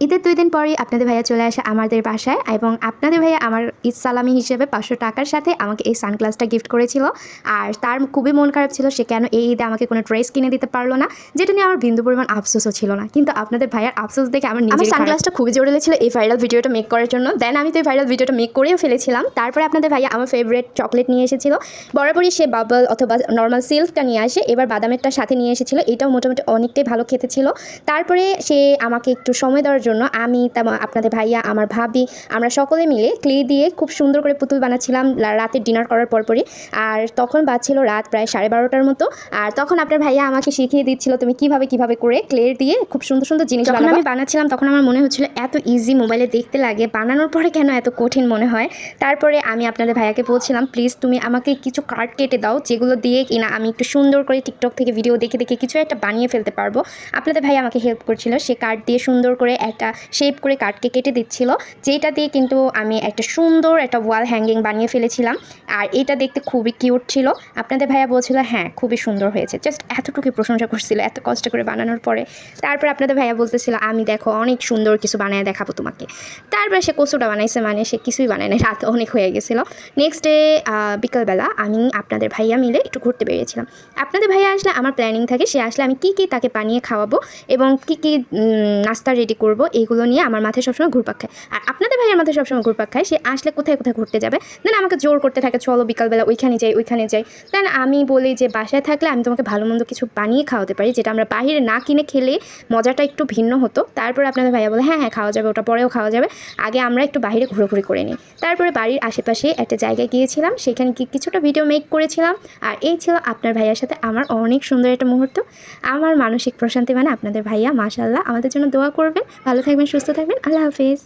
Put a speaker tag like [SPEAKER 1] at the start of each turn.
[SPEAKER 1] ঈদের 2 দিন পরেই আপনাদের ভাইয়া চলে আসে আমাদের বাসায় এবং আপনাদের ভাইয়া আমার ঈদ সালামি হিসেবে 500 টাকার সাথে আমাকে এই সানগ্লাসটা গিফট করেছিল। আর তার খুবই মন খারাপ ছিল, সে কেন এই ঈদে আমাকে কোনো ড্রেস কিনে দিতে পারলো না, যেটা নিয়ে আমার বিন্দু পরিমাণ আফসোসও ছিল না। কিন্তু আপনাদের ভাইয়ার আফসোস দেখে আমার সানগ্লাসটা খুবই জরুরি ছিল এই ভাইরাল ভিডিওটা মেক করার জন্য। দেন আমি তো এই ভাইরাল ভিডিওটা মেক করেও ফেলেছিলাম। তারপরে আপনাদের ভাইয়া আমার ফেভারিট চকলেট নিয়ে এসেছিল। বরাবরই সে বাবল অথবা নর্মাল সিল্কটা নিয়ে আসে, এবার বাদামেরটা সাথে নিয়ে এসেছিল। এটাও মোটামুটি অনেকটাই ভালো খেতে ছিল। তারপরে সে আমাকে একটু সময় দেওয়ার জন্য আমি আপনাদের ভাইয়া, আমার ভাবি, আমরা সকলে মিলে ক্লে দিয়ে খুব সুন্দর করে পুতুল বানাচ্ছিলাম রাতের ডিনার করার পরপরই। আর তখন বাজছিল রাত প্রায় 12:30টার মতো। আর তখন আপনার ভাইয়া আমাকে শিখিয়ে দিচ্ছিল তুমি কিভাবে করে ক্লে দিয়ে খুব সুন্দর সুন্দর জিনিস বানাবো। আমি বানাচ্ছিলাম তখন আমার মনে হচ্ছিল এত ইজি মোবাইলে দেখতে লাগে, বানানোর পরে কেন এত কঠিন মনে হয়। তারপরে আমি আপনাদের ভাইয়াকে বলছিলাম প্লিজ তুমি আমাকে কিছু কার্ড কেটে দাও, যেগুলো দিয়ে কিনা আমি একটু সুন্দর করে টিকটক থেকে ভিডিও দেখে দেখে কিছু একটা বানিয়ে ফেলতে পারবো। আপনাদের ভাইয়া আমাকে হেল্প করছিল, সে কার্ড দিয়ে সুন্দর করে একটা শেপ করে কার্ডকে কেটে দিচ্ছিল, যেটা দিয়ে কিন্তু আমি একটা সুন্দর একটা ওয়াল হ্যাঙ্গিং বানিয়ে ফেলেছিলাম। আর এটা দেখতে খুবই কিউট ছিল। আপনাদের ভাইয়া বলছিল হ্যাঁ খুবই সুন্দর হয়েছে, জাস্ট এতটুকুই প্রশংসা করছিল এত কষ্ট করে বানানোর পরে। তারপর আপনাদের ভাইয়া বলতেছিল আমি দেখো অনেক সুন্দর কিছু বানিয়ে দেখাবো তোমাকে। তারপরে সে কচুটা বানাইছে, মানে সে কিছুই বানায় না, রাত অনেক হয়ে গেছিলো। নেক্সট ডে বিকালবেলা আমি আপনাদের ভাইয়া মিলে একটু ঘুরতে বেরিয়েছিলাম। আপনাদের ভাইয়া আসলে আমার প্ল্যানিং থাকে সে আসলে আমি কী তাকে বানিয়ে খাওয়াবো এবং কী নাস্তা রেডি করব, এইগুলো নিয়ে আমার মাথায় সবসময় ঘুরপাক খায়। আর আপনাদের ভাইয়ের মাথায় সবসময় ঘুরপাক খায় সে আসলে কোথায় ঘুরতে যাবে। দেন আমাকে জোর করতে থাকে চলো বিকালবেলা ওইখানে যাই। দেন আমি বলি যে বাসায় থাকলে আমি তোমাকে ভালো মন্দ কিছু বানিয়ে খাওয়াতে পারি, যেটা আমরা বাইরে না কিনে খেলে মজাটা একটু ভিন্ন হতো। তারপরে আপনাদের ভাইয়া বলে হ্যাঁ খাওয়া যাবে, ওটা পরেও খাওয়া যাবে, আগে আমরা একটু বাইরে ঘুরোঘুরি করে নিই। তারপরে বাড়ির আশেপাশে একটা জায়গায় গিয়েছিলাম, সেখানে কিছুটা ভিডিও মেক করেছিলাম। আর এই ছিল আপনার ভাইয়ার সাথে আমার অনেক সুন্দর একটা মুহূর্ত। আমার মানসিক প্রশান্তি মানে আপনাদের ভাইয়া। মাশাআল্লাহ, আমাদের জন্য দোয়া করবেন, ভালো থাকবেন, সুস্থ থাকবেন, আল্লাহ হাফেজ।